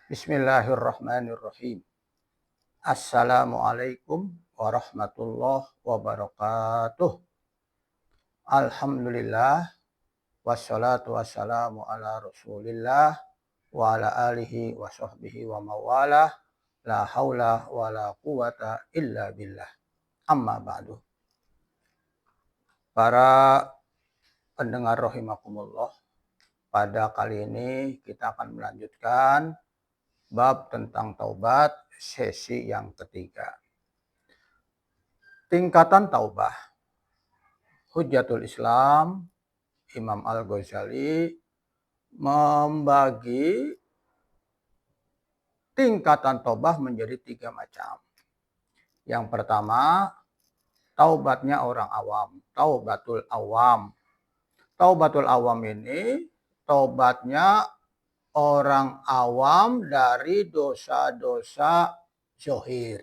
Bismillahirrahmanirrahim. Assalamualaikum warahmatullahi wabarakatuh. Alhamdulillah wassalatu wassalamu ala Rasulillah wa ala alihi wa sahbihi wa mawalah. La haula wa la quwata illa billah. Amma ba'du. Para pendengar rahimakumullah, pada kali ini kita akan melanjutkan bab tentang taubat sesi yang ketiga. Tingkatan taubah. Hujjatul Islam Imam Al-Ghazali membagi tingkatan taubah menjadi 3 macam. Yang pertama, taubatnya orang awam, taubatul awam. Taubatul awam ini taubatnya orang awam dari dosa-dosa zahir,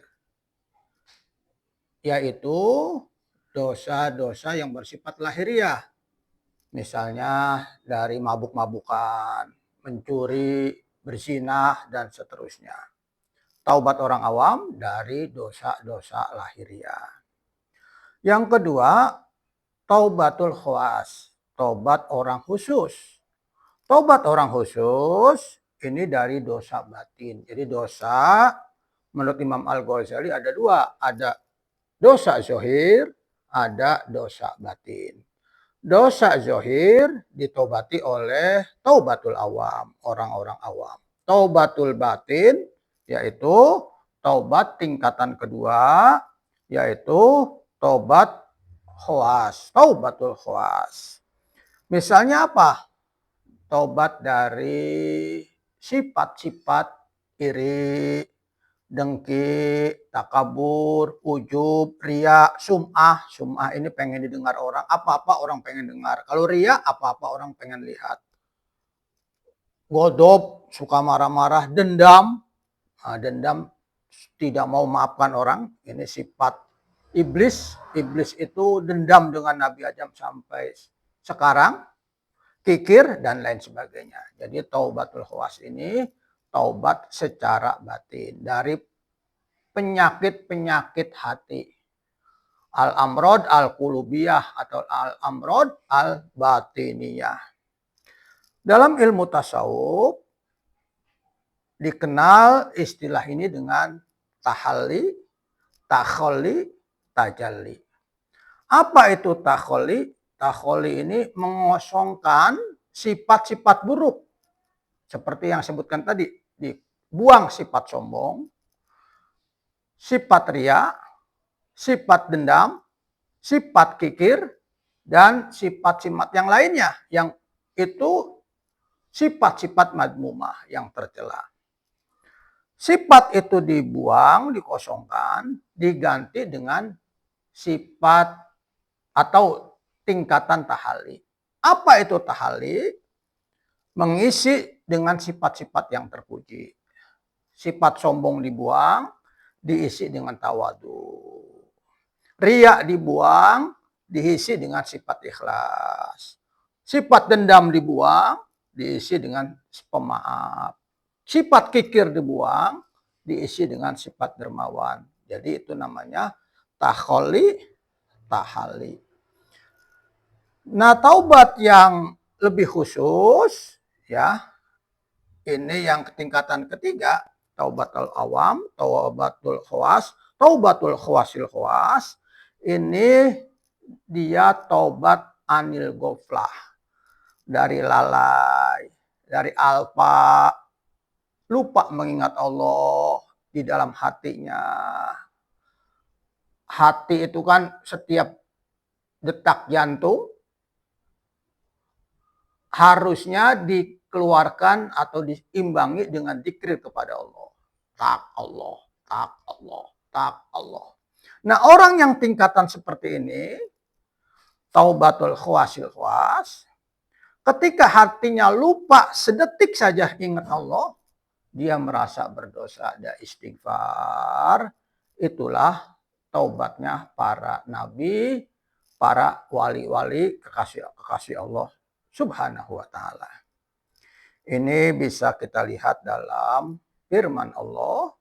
yaitu dosa-dosa yang bersifat lahiriah. Misalnya dari mabuk-mabukan, mencuri, berzinah, dan seterusnya. Taubat orang awam dari dosa-dosa lahiriah. Yang kedua, taubatul khawas, taubat orang khusus. Taubat orang khusus ini dari dosa batin. Jadi dosa menurut Imam Al-Ghazali ada 2. Ada dosa zahir, ada dosa batin. Dosa zahir ditobati oleh taubatul awam, orang-orang awam. Taubatul batin yaitu taubat tingkatan kedua, yaitu taubat khawas, taubatul khawas. Misalnya apa? Taubat dari sifat-sifat iri, dengki, takabur, ujub, riya, sum'ah. Sum'ah ini pengen didengar orang, apa-apa orang pengen dengar. Kalau riya, apa-apa orang pengen lihat. Godob, suka marah-marah, dendam. Dendam, tidak mau maafkan orang. Ini sifat iblis. Iblis itu dendam dengan Nabi Adam sampai sekarang. Kikir dan lain sebagainya. Jadi taubatul khawas ini taubat secara batin dari penyakit-penyakit hati. Al-amrod al-qulubiyah atau al-amrod al-batiniyah. Dalam ilmu tasawuf dikenal istilah ini dengan tahalli, takhalli, tajalli. Apa itu takhalli? Takhalli ini mengosongkan sifat-sifat buruk. Seperti yang sebutkan tadi, dibuang sifat sombong, sifat riya, sifat dendam, sifat kikir, dan sifat-sifat yang lainnya. Yang itu sifat-sifat madmumah yang tercela. Sifat itu dibuang, dikosongkan, diganti dengan sifat atau tingkatan tahalli. Apa itu tahalli? Mengisi dengan sifat-sifat yang terpuji. Sifat sombong dibuang, diisi dengan tawadu. Riya dibuang, diisi dengan sifat ikhlas. Sifat dendam dibuang, diisi dengan pemaaf. Sifat kikir dibuang, diisi dengan sifat dermawan. Jadi itu namanya takhalli, tahalli. Nah, taubat yang lebih khusus, ya, ini yang tingkatan ketiga, taubatul awam, taubatul khawas, taubatul khawasil khawas. Ini dia taubat anil ghaflah, dari lalai, dari alpa, lupa mengingat Allah di dalam hatinya. Hati itu kan setiap detak jantung harusnya dikeluarkan atau diimbangi dengan zikir kepada Allah. Tak Allah, tak Allah, tak Allah. Nah, orang yang tingkatan seperti ini, taubatul khawasil khawas, ketika hatinya lupa sedetik saja ingat Allah, dia merasa berdosa, ada istighfar. Itulah taubatnya para nabi, para wali-wali kekasih Allah Subhanahu wa ta'ala. Ini bisa kita lihat dalam firman Allah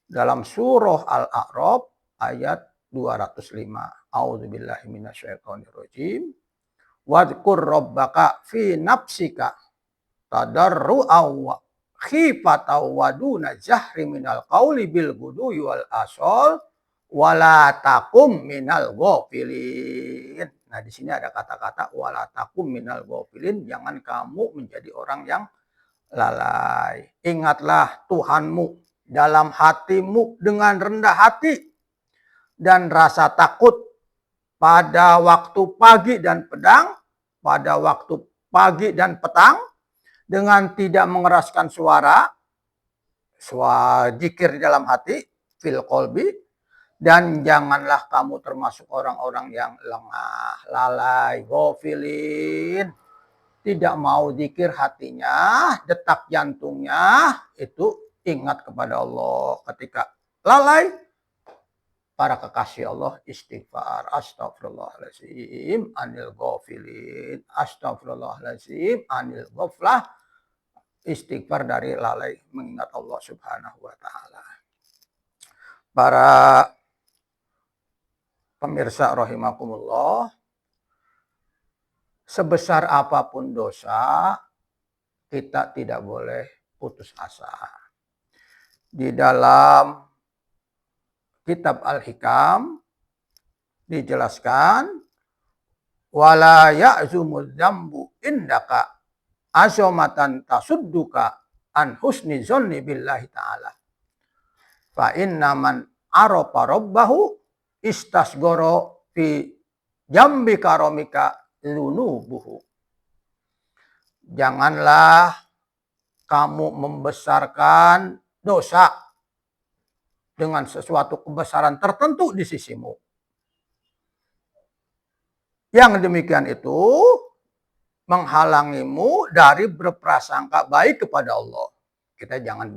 dalam surah Al-A'raf ayat 205. A'udzubillahi minasyaitonirrajim. Wadhkur rabbaka fi nafsika tadarru'aw wa khifatan wa duna jahri minal qawli bil ghudwi wal asal wala takum minal ghafilin. Nah, di sini ada kata-kata wala takum minal ghafilin, jangan kamu menjadi orang yang lalai. Ingatlah Tuhanmu dalam hatimu dengan rendah hati dan rasa takut pada waktu pagi dan pedang, pada waktu pagi dan petang, dengan tidak mengeraskan suara zikir di dalam hati, fil qalbi, dan janganlah kamu termasuk orang-orang yang lengah, lalai, ghafilin, tidak mau zikir hatinya, detak jantungnya itu ingat kepada Allah. Ketika lalai, para kekasih Allah istighfar, astagfirullahaladzim anil ghafilin, astagfirullahaladzim anil ghaflah, istighfar dari lalai mengingat Allah Subhanahu wa taala. Para pemirsa rahimakumullah, sebesar apapun dosa, kita tidak boleh putus asa. Di dalam kitab Al-Hikam dijelaskan wala ya'zumul dzambu indaka asyamatan tasudduka an husni dzanni billahi ta'ala. Fa inna man arafa rabbahu istasgoro fi jambi karomika lunubuhu. Janganlah kamu membesarkan dosa dengan sesuatu kebesaran tertentu di sisimu. Yang demikian itu menghalangimu dari berprasangka baik kepada Allah. Kita jangan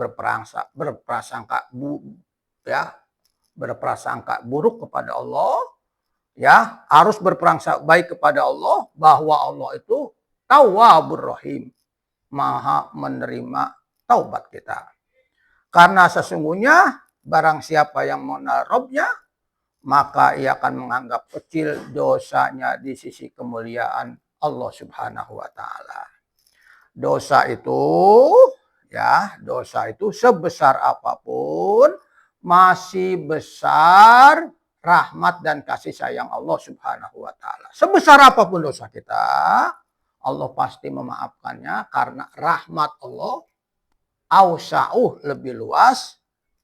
berprasangka buruk kepada Allah. Ya, harus berprasangka baik kepada Allah bahwa Allah itu Tawwabur Rahim, Maha menerima taubat kita. Karena sesungguhnya barang siapa yang mengenal Robnya, maka ia akan menganggap kecil dosanya di sisi kemuliaan Allah Subhanahu wa taala. Dosa itu sebesar apapun masih besar rahmat dan kasih sayang Allah Subhanahu wa taala. Sebesar apapun dosa kita, Allah pasti memaafkannya karena rahmat Allah awsa'uh lebih luas,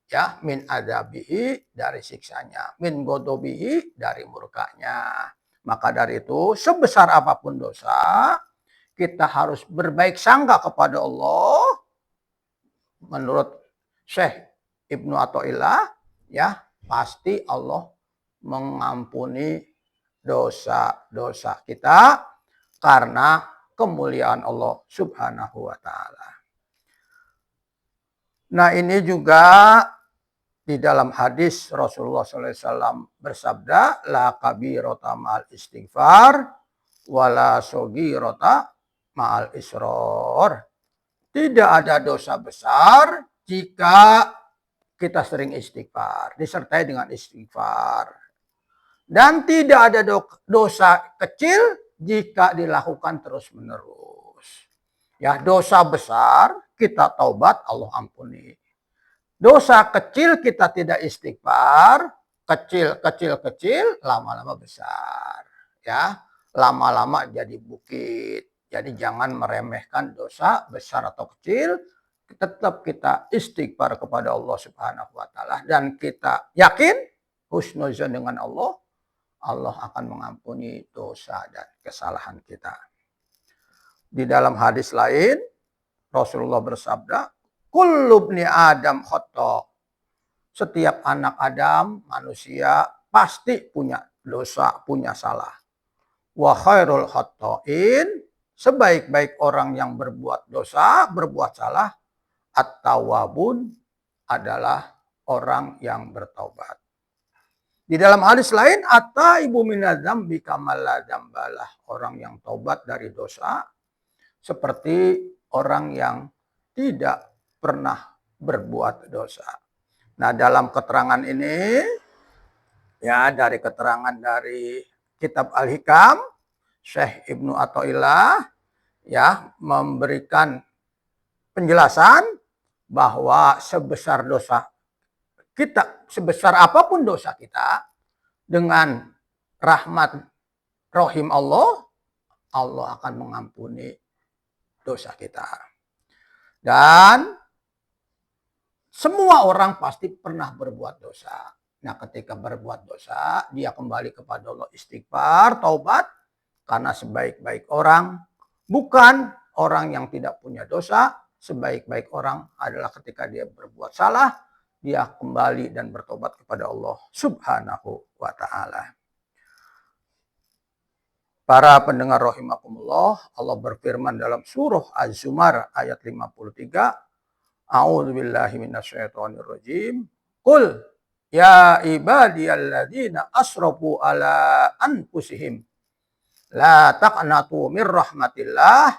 ya, min adabihi dari siksanya, min godobihi dari murkanya. Maka dari itu sebesar apapun dosa, kita harus berbaik sangka kepada Allah. Menurut Syekh Ibnu Athaillah, ya, pasti Allah mengampuni dosa-dosa kita karena kemuliaan Allah Subhanahu wa taala. Nah, ini juga di dalam hadis Rasulullah SAW bersabda, la kabirota ma'al istighfar, wala sogirota ma'al isror. Tidak ada dosa besar jika kita sering istighfar, disertai dengan istighfar. Dan tidak ada dosa kecil jika dilakukan terus-menerus. Ya, dosa besar kita taubat, Allah ampuni. Dosa kecil kita tidak istighfar, kecil, lama-lama besar. Ya, lama-lama jadi bukit. Jadi jangan meremehkan dosa besar atau kecil. Tetap kita istighfar kepada Allah Subhanahu wa taala dan kita yakin husnuzon dengan Allah, Allah akan mengampuni dosa dan kesalahan kita. Di dalam hadis lain Rasulullah bersabda, kullu ibni Adam khata. Setiap anak Adam, manusia, pasti punya dosa, punya salah. Wa khairul khata'in, sebaik-baik orang yang berbuat dosa, berbuat salah, at-tawwabun, adalah orang yang bertaubat. Di dalam hadis lain, at-taibu minadz-dzambi kamal la dzambalah. Orang yang taubat dari dosa seperti orang yang tidak pernah berbuat dosa. Nah, dalam keterangan ini, ya, dari keterangan dari kitab Al-Hikam, Syekh Ibnu Athaillah ya memberikan penjelasan bahwa sebesar dosa kita, sebesar apapun dosa kita, dengan rahmat rahim Allah, Allah akan mengampuni dosa kita. Dan semua orang pasti pernah berbuat dosa. Nah, ketika berbuat dosa, dia kembali kepada Allah, istighfar, taubat. Karena sebaik-baik orang, bukan orang yang tidak punya dosa. Sebaik-baik orang adalah ketika dia berbuat salah, dia kembali dan bertobat kepada Allah Subhanahu wa ta'ala. Para pendengar rahimakumullah, Allah berfirman dalam surah Az-Zumar ayat 53, A'udzubillahi minasyaitonirrajim. Qul ya ibadiyalladzina asrafu ala anfusihim la taqnatu mir rahmatillah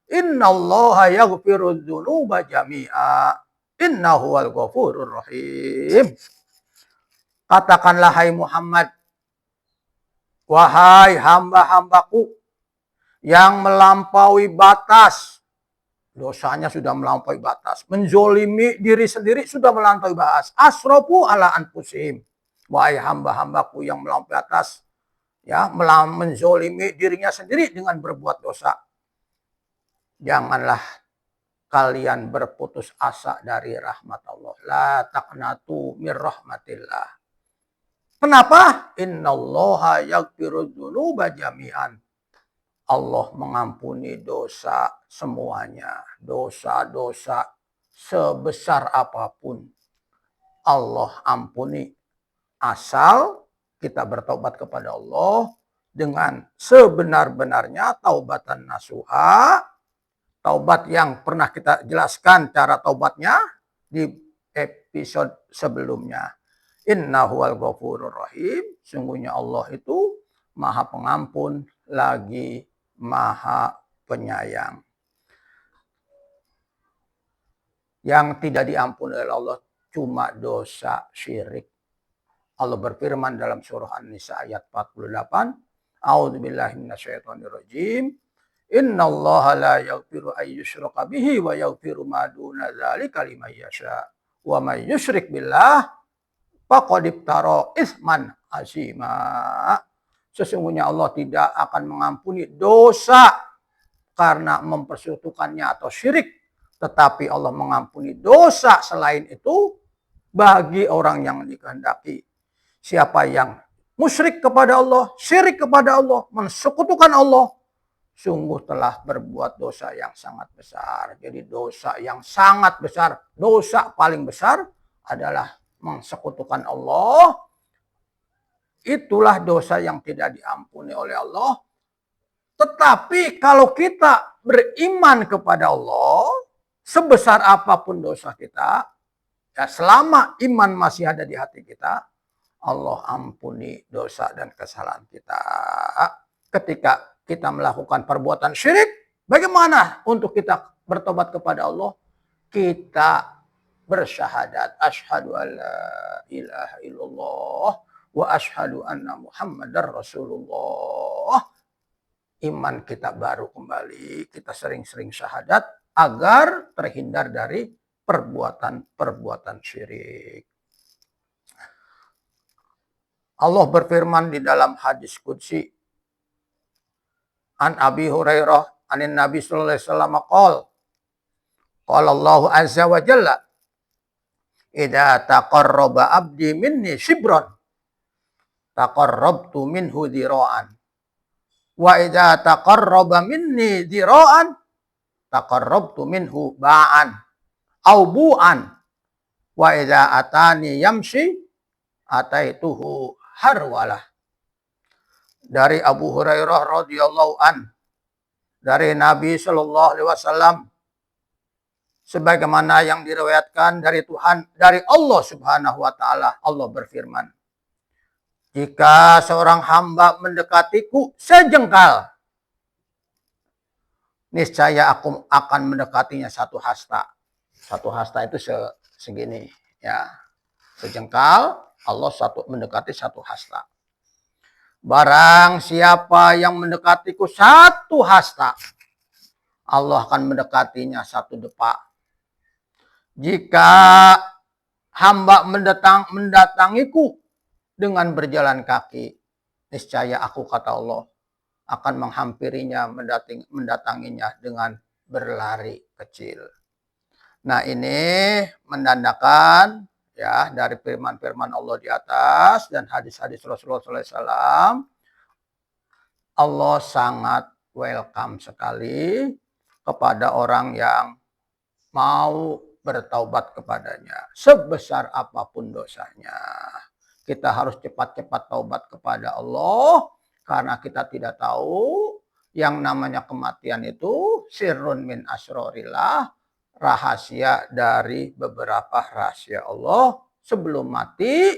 innallaha yaghfirudz dzunuba jami'a innahu wal ghafurur rahim. Katakanlah hai Muhammad, wahai hamba-hambaku yang melampaui batas, dosanya sudah melampaui batas, menzolimi diri sendiri sudah melampaui batas, asrofu ala anfusihim, wahai hamba-hambaku yang melampaui batas, ya, menzolimi dirinya sendiri dengan berbuat dosa, janganlah kalian berputus asa dari rahmat Allah. La taqnatu mir rahmatillah. Kenapa? Innallaha yaghfirudz dzunuba jami'an. Allah mengampuni dosa semuanya. Dosa-dosa sebesar apapun Allah ampuni. Asal kita bertobat kepada Allah dengan sebenar-benarnya, taubatan nasuha. Taubat yang pernah kita jelaskan cara taubatnya di episode sebelumnya. Innahu wal ghafurur rahim. Sungguhnya Allah itu Maha Pengampun lagi Maha Penyayang. Yang tidak diampuni oleh Allah cuma dosa syirik. Allah berfirman dalam surah An-Nisa ayat 48, A'udzubillahi minasyaitonirrajim. Innallaha la yaghfiru an yushraka bihi wa yaghfiru ma duna dzalika liman yasha. Wa may yusyrik billah faqad iftara itsman azima. Sesungguhnya Allah tidak akan mengampuni dosa karena mempersekutukannya atau syirik, tetapi Allah mengampuni dosa selain itu bagi orang yang dikehendaki. Siapa yang musyrik kepada Allah, syirik kepada Allah, mensekutukan Allah, sungguh telah berbuat dosa yang sangat besar. Jadi dosa yang sangat besar, dosa paling besar adalah mensekutukan Allah. Itulah dosa yang tidak diampuni oleh Allah. Tetapi kalau kita beriman kepada Allah, sebesar apapun dosa kita, ya selama iman masih ada di hati kita, Allah ampuni dosa dan kesalahan kita. Ketika kita melakukan perbuatan syirik, bagaimana untuk kita bertobat kepada Allah? Kita bersyahadat, asyhadu an la ilaha illallah wa asyhadu anna Muhammadar Rasulullah. Iman kita baru kembali, kita sering-sering syahadat agar terhindar dari perbuatan-perbuatan syirik. Allah berfirman di dalam hadis qudsi, An Abi Hurairah anin Nabi sallallahu alaihi wasallam qala Allah azza wa jalla, idza taqarraba abdi minni shibran taqarrabtu minhu dhira'an wa idza taqarraba minni dhira'an taqarrabtu minhu ba'an au bu'an wa idza atani yamshi ataituhu harwalah. Dari Abu Hurairah radhiyallahu an, dari Nabi sallallahu alaihi wasallam, sebagaimana yang diriwayatkan dari Tuhan, dari Allah Subhanahu wa taala, Allah berfirman, jika seorang hamba mendekatiku sejengkal, niscaya aku akan mendekatinya satu hasta. Satu hasta itu segini, ya. Sejengkal, Allah mendekati satu hasta. Barang siapa yang mendekatiku satu hasta, Allah akan mendekatinya satu depak. Jika hamba mendatangiku dengan berjalan kaki, niscaya aku, kata Allah, akan menghampirinya, mendatanginya dengan berlari kecil. Nah, ini menandakan ya dari firman-firman Allah di atas dan hadis-hadis Rasulullah SAW, Allah sangat welcome sekali kepada orang yang mau bertaubat kepadanya, sebesar apapun dosanya. Kita harus cepat-cepat taubat kepada Allah, karena kita tidak tahu yang namanya kematian itu sirrun min asrorillah, rahasia dari beberapa rahasia Allah. Sebelum mati,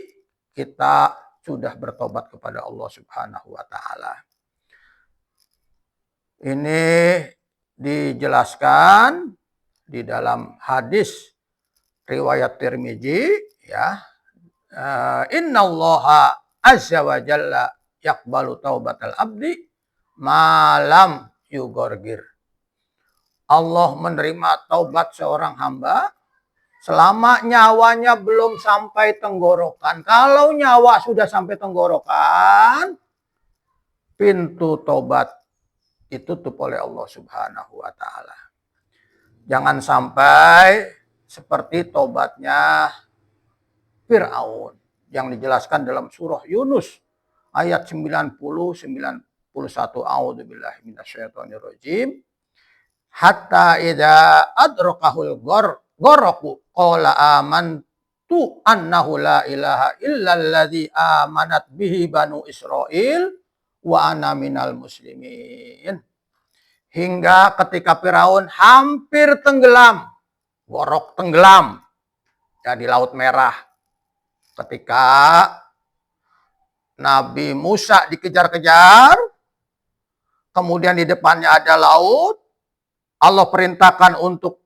kita sudah bertobat kepada Allah Subhanahu wa Ta'ala. Ini dijelaskan di dalam hadis riwayat Tirmizi, ya. Innallaha azza wa jalla yaqbalu taubatal abdi malam yugorgir. Allah menerima taubat seorang hamba selama nyawanya belum sampai tenggorokan. Kalau nyawa sudah sampai tenggorokan, pintu taubat ditutup oleh Allah Subhanahu wa Ta'ala. Jangan sampai seperti taubatnya Fir'aun yang dijelaskan dalam surah Yunus ayat 90-91. A'udzubillahi minasyaitonirrajim. Hatta idza adrakahul gharaku qala amantu annahu la ilaha illalladzi amanat bihi banu Israil wa ana minal muslimin. Hingga ketika Firaun hampir tenggelam, gorok tenggelam ya di Laut Merah. Ketika Nabi Musa dikejar-kejar, kemudian di depannya ada laut, Allah perintahkan untuk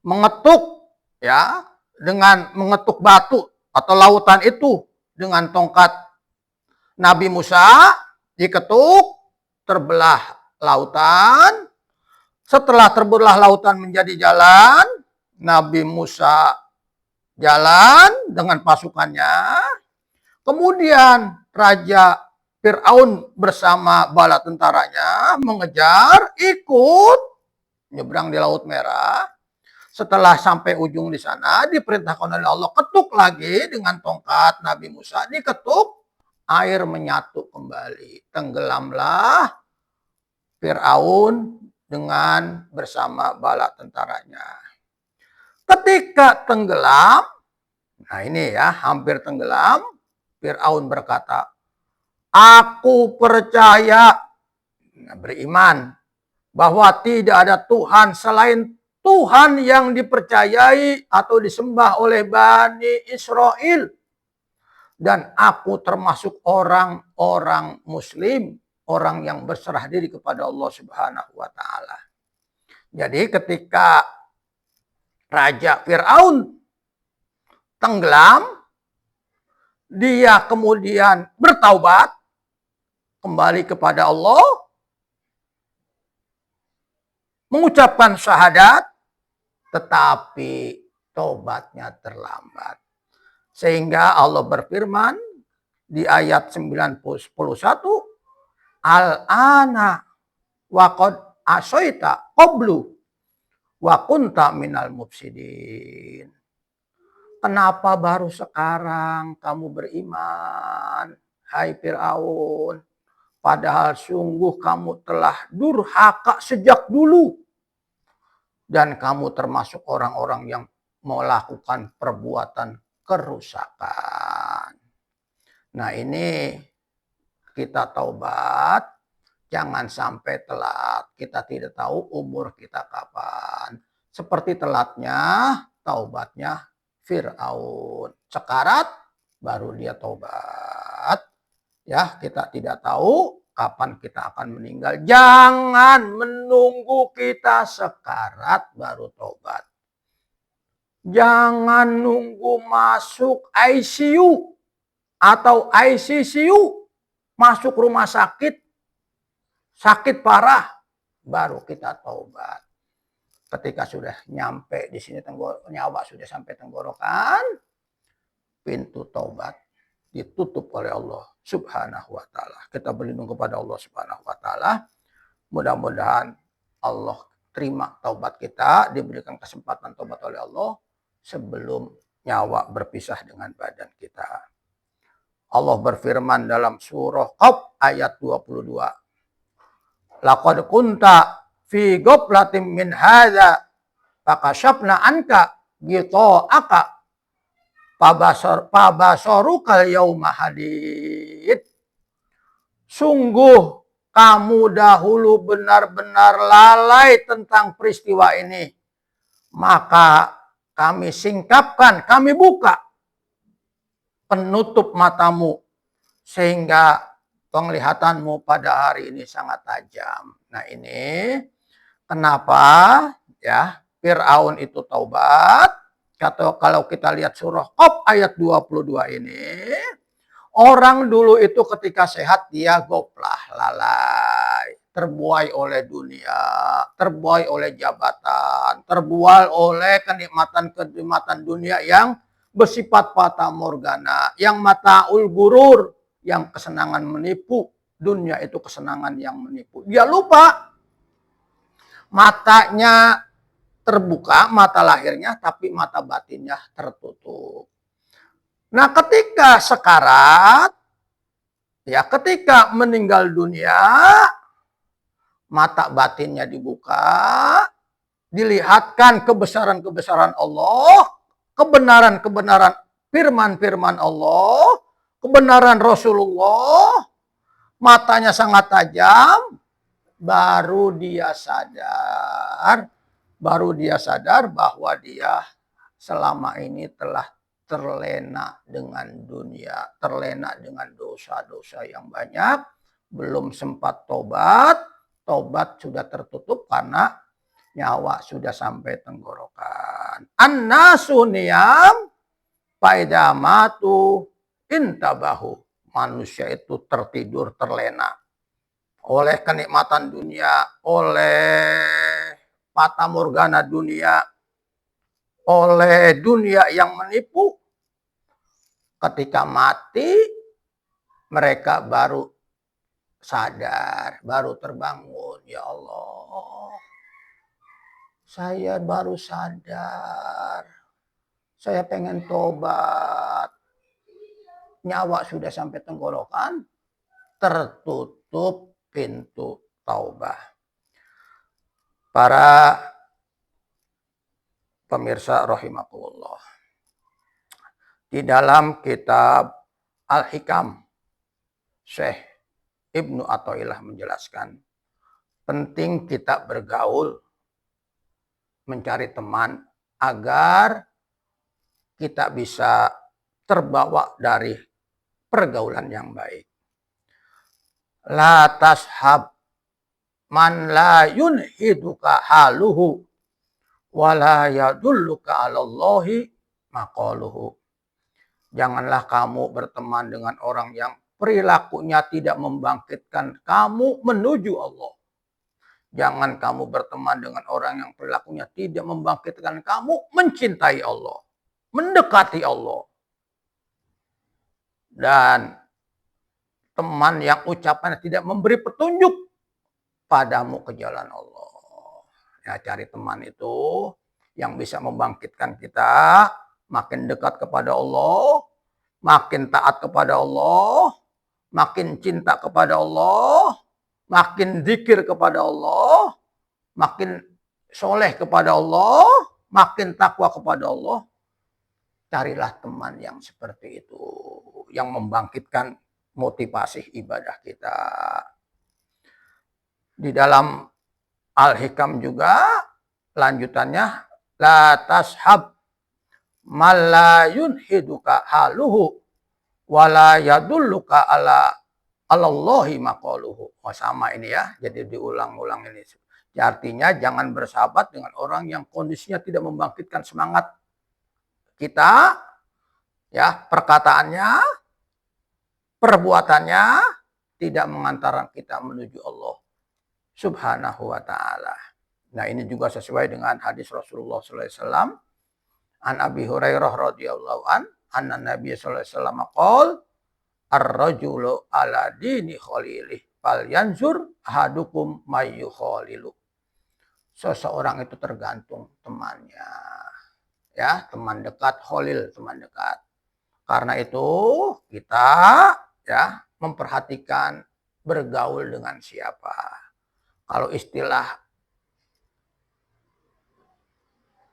mengetuk ya, dengan mengetuk batu atau lautan itu dengan tongkat. Nabi Musa diketuk, terbelah lautan. Setelah terbelah lautan menjadi jalan, Nabi Musa jalan dengan pasukannya. Kemudian Raja Fir'aun bersama bala tentaranya mengejar, ikut nyebrang di Laut Merah. Setelah sampai ujung di sana, diperintahkan oleh Allah, ketuk lagi dengan tongkat Nabi Musa, diketuk, air menyatu kembali. Tenggelamlah Fir'aun dengan bersama bala tentaranya. Ketika tenggelam, nah ini ya, hampir tenggelam, Fir'aun berkata, aku percaya, beriman, bahwa tidak ada Tuhan selain Tuhan yang dipercayai atau disembah oleh Bani Israel. Dan aku termasuk orang-orang muslim, orang yang berserah diri kepada Allah Subhanahu wa Ta'ala. Jadi ketika Raja Fir'aun tenggelam, dia kemudian bertaubat kembali kepada Allah, mengucapkan syahadat, tetapi taubatnya terlambat. Sehingga Allah berfirman di ayat 91, Al-ana wa qad asoita qablu wa kunta minal mufsidin. Kenapa baru sekarang kamu beriman, hai Fir'aun? Padahal sungguh kamu telah durhaka sejak dulu. Dan kamu termasuk orang-orang yang melakukan perbuatan kerusakan. Nah ini kita taubat, jangan sampai telat. Kita tidak tahu umur kita kapan. Seperti telatnya taubatnya Fir'aun. Sekarat baru dia taubat. Ya, kita tidak tahu kapan kita akan meninggal. Jangan menunggu kita sekarat baru taubat. Jangan nunggu masuk ICU atau ICCU, masuk rumah sakit, sakit parah, baru kita taubat. Ketika sudah nyampe di sini nyawa sudah sampai tenggorokan, pintu taubat ditutup oleh Allah Subhanahu wa taala. Kita berlindung kepada Allah Subhanahu wa taala. Mudah-mudahan Allah terima taubat kita, diberikan kesempatan taubat oleh Allah sebelum nyawa berpisah dengan badan kita. Allah berfirman dalam surah Qaf ayat 22. Laqad kunta fi ghaflatin min hadza fakasyafna anka ghita'aka fabasarukal yauma hadid. Sungguh kamu dahulu benar-benar lalai tentang peristiwa ini. Maka kami singkapkan, kami buka penutup matamu sehingga penglihatanmu pada hari ini sangat tajam. Nah, ini kenapa ya Firaun itu taubat? Kalau kita lihat surah Qaf ayat 22 ini, orang dulu itu ketika sehat dia goplah, lalai, terbuai oleh dunia, terbuai oleh jabatan, terbuai oleh kenikmatan-kenikmatan dunia yang bersifat fata morgana, yang mataul gurur, yang kesenangan menipu. Dunia itu kesenangan yang menipu. Dia lupa matanya terbuka, mata lahirnya, tapi mata batinnya tertutup. Nah, ketika sekarat, ya ketika meninggal dunia, mata batinnya dibuka, dilihatkan kebesaran-kebesaran Allah, kebenaran-kebenaran firman-firman Allah, kebenaran Rasulullah, matanya sangat tajam, baru dia sadar bahwa dia selama ini telah terlena dengan dunia, terlena dengan dosa-dosa yang banyak, belum sempat tobat sudah tertutup karena nyawa sudah sampai tenggorokan. An-nasu niyam faidamatu intabahu. Manusia itu tertidur, terlena oleh kenikmatan dunia, oleh fata morgana dunia, oleh dunia yang menipu. Ketika mati, mereka baru sadar, baru terbangun. Ya Allah, saya baru sadar. Saya pengen tobat. Nyawa sudah sampai tenggorokan, tertutup pintu taubah. Para pemirsa rahimakumullah. Di dalam kitab Al-Hikam, Syekh Ibnu Athaillah menjelaskan, penting kita bergaul, mencari teman agar kita bisa terbawa dari pergaulan yang baik. La tashab man la yunhiduka haluhu wa la yadulluka 'alallahi maqaluhu. Janganlah kamu berteman dengan orang yang perilakunya tidak membangkitkan kamu menuju Allah. Jangan kamu berteman dengan orang yang perilakunya tidak membangkitkan kamu mencintai Allah, mendekati Allah. Dan teman yang ucapannya tidak memberi petunjuk padamu ke jalan Allah. Ya, cari teman itu yang bisa membangkitkan kita makin dekat kepada Allah, makin taat kepada Allah, makin cinta kepada Allah, makin zikir kepada Allah, makin soleh kepada Allah, makin takwa kepada Allah. Carilah teman yang seperti itu, yang membangkitkan motivasi ibadah kita. Di dalam Al-Hikam juga lanjutannya, la tashab malayun hiduka haluhu wala yadulluka ala Allahi maqaluhu. Oh, sama ini ya, jadi diulang-ulang ini. Artinya jangan bersahabat dengan orang yang kondisinya tidak membangkitkan semangat kita, ya, perkataannya, perbuatannya tidak mengantarkan kita menuju Allah Subhanahu wa taala. Nah, ini juga sesuai dengan hadis Rasulullah sallallahu alaihi wasallam an Abi Hurairah radhiyallahu anna Nabi sallallahu alaihi wasallam qol ar-rajulu ala dini khalilih fal yanzur ahadukum mayu khalilu. Seseorang itu tergantung temannya. Ya, teman dekat, khalil, teman dekat. Karena itu kita, ya, memperhatikan bergaul dengan siapa. Kalau istilah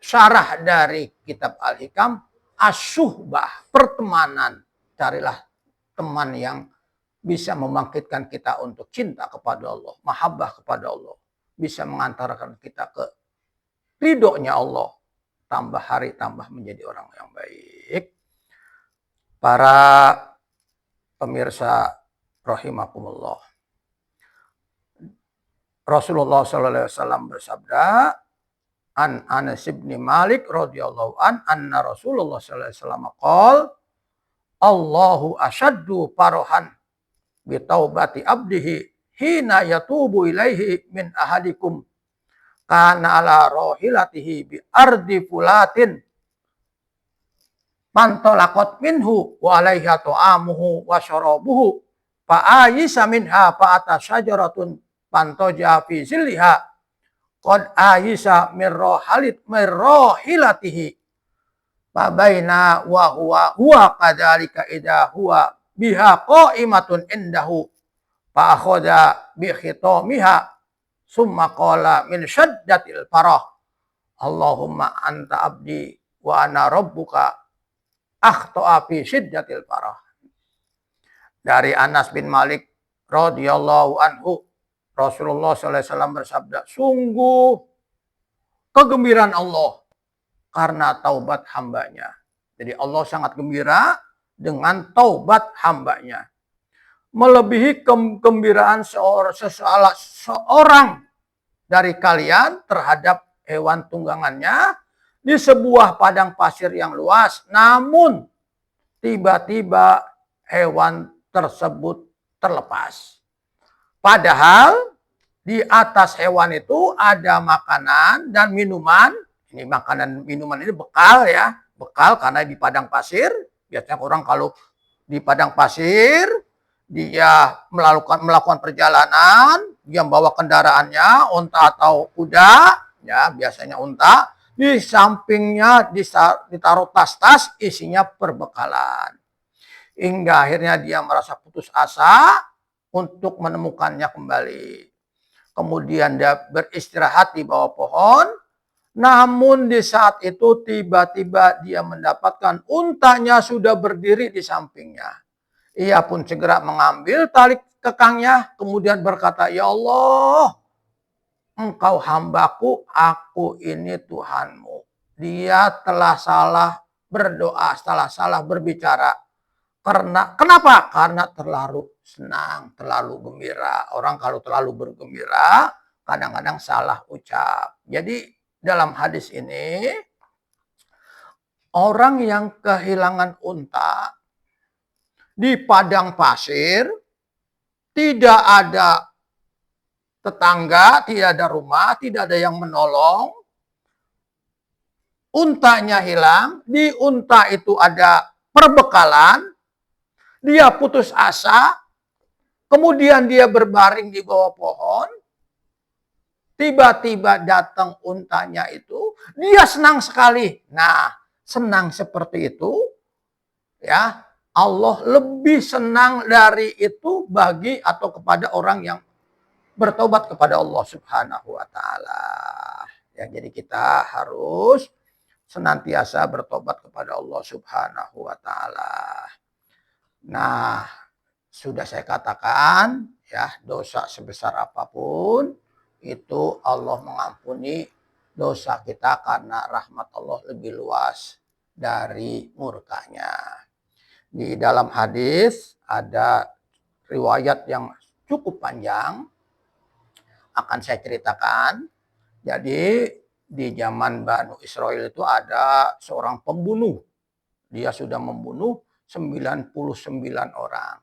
syarah dari kitab Al-Hikam, as-suhbah, pertemanan. Carilah teman yang bisa membangkitkan kita untuk cinta kepada Allah, mahabbah kepada Allah, bisa mengantarkan kita ke ridhonya Allah, tambah hari tambah menjadi orang yang baik. Para pemirsa rahimakumullah, Rasulullah sallallahu alaihi wasallam bersabda, an Anas bin Malik radhiyallahu anna Rasulullah sallallahu alaihi wasallam qol Allahu asyaddu farahan bi taubati abdihi hina yatubu ilaihi min ahadikum kana ala rohilatihi bi ardi fulatin mantolakot minhu wa alaiha to'amuhu wa syarabuhu fa ayisa minha fa atas syajaratun pantoja fi zilliha qad ayisa mirrohilatihi fa baina wa huwa kadzalika idza huwa biha qa'imatun indahu fa akhadha bi khitamiha summa qala min syaddatil farah Allahumma anta abdi wa ana rabbuka akhta'a fi syiddatil farah. Dari Anas bin Malik radhiyallahu anhu, Rasulullah sallallahu alaihi wasallam bersabda, sungguh kegembiraan Allah karena taubat hambanya. Jadi Allah sangat gembira dengan taubat hambanya. Melebihi kegembiraan seorang dari kalian terhadap hewan tunggangannya di sebuah padang pasir yang luas. Namun tiba-tiba hewan tersebut terlepas. Padahal di atas hewan itu ada makanan dan minuman. Ini makanan minuman ini bekal, ya. Bekal karena di padang pasir. Biasanya orang kalau di padang pasir dia melakukan perjalanan, dia membawa kendaraannya, unta atau kuda, ya biasanya unta. Di sampingnya ditaruh tas-tas isinya perbekalan. Hingga akhirnya dia merasa putus asa untuk menemukannya kembali. Kemudian dia beristirahat di bawah pohon. Namun di saat itu tiba-tiba dia mendapatkan untanya sudah berdiri di sampingnya. Ia pun segera mengambil tali kekangnya. Kemudian berkata, ya Allah, engkau hambaku, aku ini Tuhanmu. Dia telah salah berdoa, salah berbicara. Kenapa? Karena terlalu senang, terlalu gembira. Orang kalau terlalu bergembira, kadang-kadang salah ucap. Jadi dalam hadis ini, orang yang kehilangan unta di padang pasir, tidak ada tetangga, tidak ada rumah, tidak ada yang menolong. Untanya hilang, di unta itu ada perbekalan, dia putus asa, kemudian dia berbaring di bawah pohon, tiba-tiba datang untanya itu, dia senang sekali. Nah, senang seperti itu, ya, Allah lebih senang dari itu bagi atau kepada orang yang bertobat kepada Allah Subhanahu wa taala. Ya, jadi kita harus senantiasa bertobat kepada Allah Subhanahu wa taala. Nah, sudah saya katakan, ya, dosa sebesar apapun itu Allah mengampuni dosa kita karena rahmat Allah lebih luas dari murkanya. Di dalam hadis ada riwayat yang cukup panjang, akan saya ceritakan. Jadi di zaman Banu Israel itu ada seorang pembunuh Dia sudah membunuh 99 orang.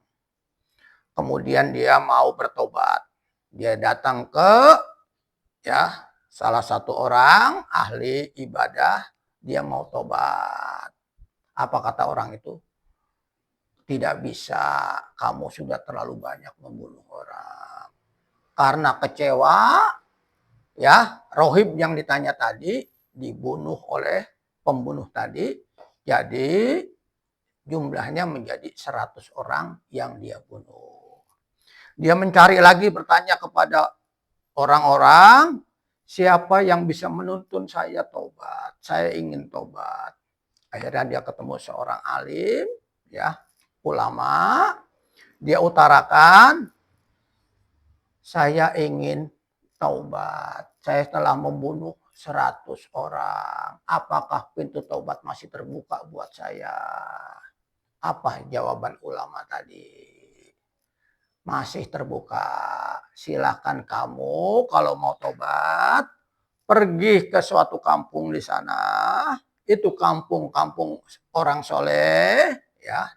Kemudian dia mau bertobat. Dia datang ke salah satu orang ahli ibadah, dia mau tobat. Apa kata orang itu? Tidak bisa, kamu sudah terlalu banyak membunuh orang. Karena kecewa, Rohib yang ditanya tadi dibunuh oleh pembunuh tadi. Jadi jumlahnya menjadi 100 orang yang dia bunuh. Dia mencari lagi, bertanya kepada orang-orang, siapa yang bisa menuntun saya tobat? Saya ingin tobat. Akhirnya dia ketemu seorang alim, ulama. Dia utarakan, saya ingin taubat. Saya telah membunuh 100 orang. Apakah pintu taubat masih terbuka buat saya? Apa jawaban ulama tadi? Masih terbuka. Silahkan kamu kalau mau tobat, pergi ke suatu kampung di sana. Itu kampung-kampung orang soleh.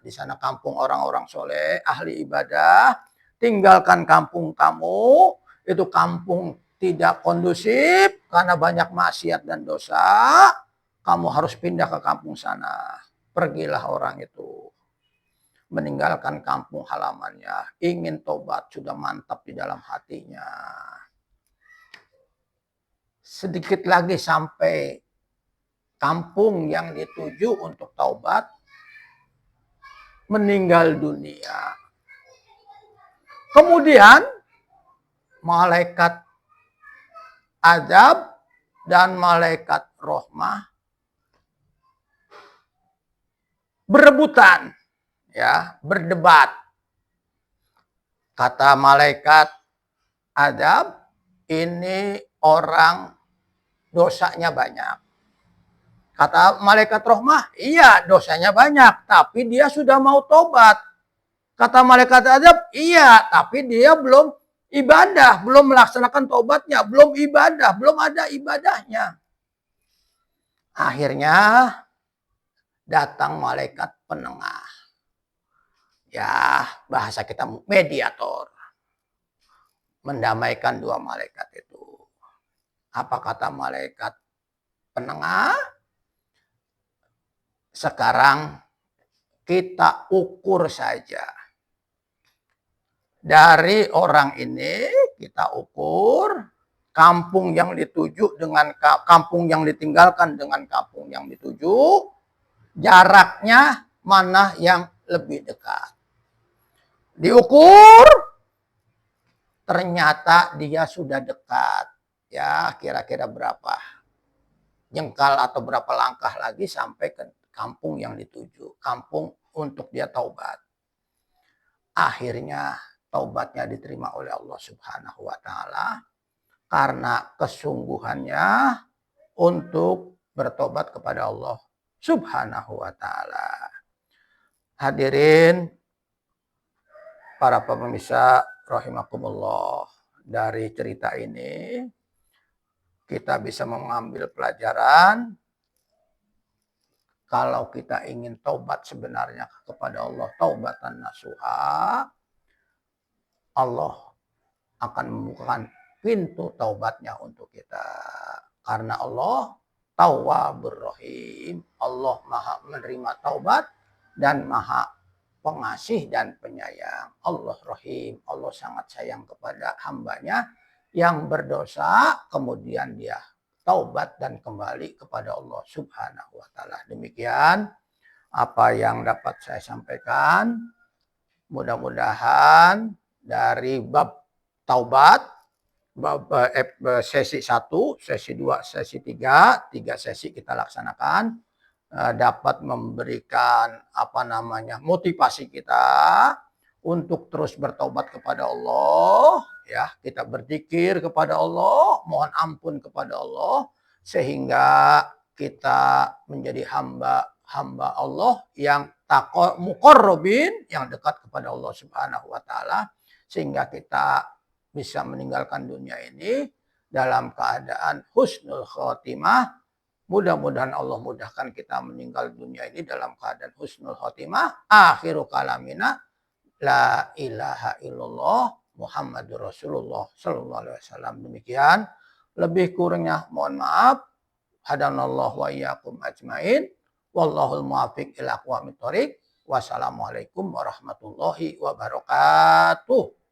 Di sana kampung orang-orang soleh, ahli ibadah. Tinggalkan kampung kamu. Itu kampung tidak kondusif karena banyak maksiat dan dosa. Kamu harus pindah ke kampung sana. Pergilah orang itu. Meninggalkan kampung halamannya, ingin tobat, sudah mantap di dalam hatinya. Sedikit lagi sampai kampung yang dituju untuk taubat, meninggal dunia. Kemudian malaikat azab dan malaikat rahmah berebutan, berdebat. Kata malaikat azab, ini orang dosanya banyak. Kata malaikat rahmah, iya dosanya banyak, tapi dia sudah mau tobat. Kata malaikat azab, iya tapi dia belum ibadah, belum melaksanakan tobatnya, belum ibadah, belum ada ibadahnya. Akhirnya datang malaikat penengah. Bahasa kita mediator. Mendamaikan dua malaikat itu. Apa kata malaikat penengah? Sekarang kita ukur saja. Dari orang ini kita ukur kampung yang dituju dengan kampung yang ditinggalkan dengan kampung yang dituju. Jaraknya mana yang lebih dekat. Diukur, ternyata dia sudah dekat. Kira-kira berapa jengkal atau berapa langkah lagi sampai ke kampung yang dituju. Kampung untuk dia taubat. Akhirnya taubatnya diterima oleh Allah Subhanahu wa Ta'ala. Karena kesungguhannya untuk bertobat kepada Allah Subhanahu wa Ta'ala. Hadirin para pemirsa rahimakumullah, dari cerita ini kita bisa mengambil pelajaran kalau kita ingin taubat sebenarnya kepada Allah, taubatan nasuha, Allah akan membukakan pintu taubatnya untuk kita. Karena Allah Tawwabur Rahim, Allah Maha menerima taubat dan Maha pengasih dan penyayang. Allah Rahim, Allah sangat sayang kepada hambanya yang berdosa, kemudian dia taubat dan kembali kepada Allah Subhanahu wa Ta'ala. Demikian apa yang dapat saya sampaikan. Mudah-mudahan dari bab taubat, bab sesi 1, sesi 2, sesi 3 sesi kita laksanakan, dapat memberikan motivasi kita untuk terus bertobat kepada Allah, kita berzikir kepada Allah, mohon ampun kepada Allah, sehingga kita menjadi hamba Allah yang muqarrabin, yang dekat kepada Allah Subhanahu wa Ta'ala, sehingga kita bisa meninggalkan dunia ini dalam keadaan husnul khotimah. Mudah-mudahan Allah mudahkan kita meninggal dunia ini dalam keadaan husnul khotimah. Akhiru kalamina la ilaha illallah Muhammadur Rasulullah sallallahu alaihi wasallam. Demikian. Lebih kurangnya mohon maaf. Hadanallahu wa iyyakum ajmain. Wallahul muwaffiq ila aqwamit thoriq. Wassalamualaikum warahmatullahi wabarakatuh.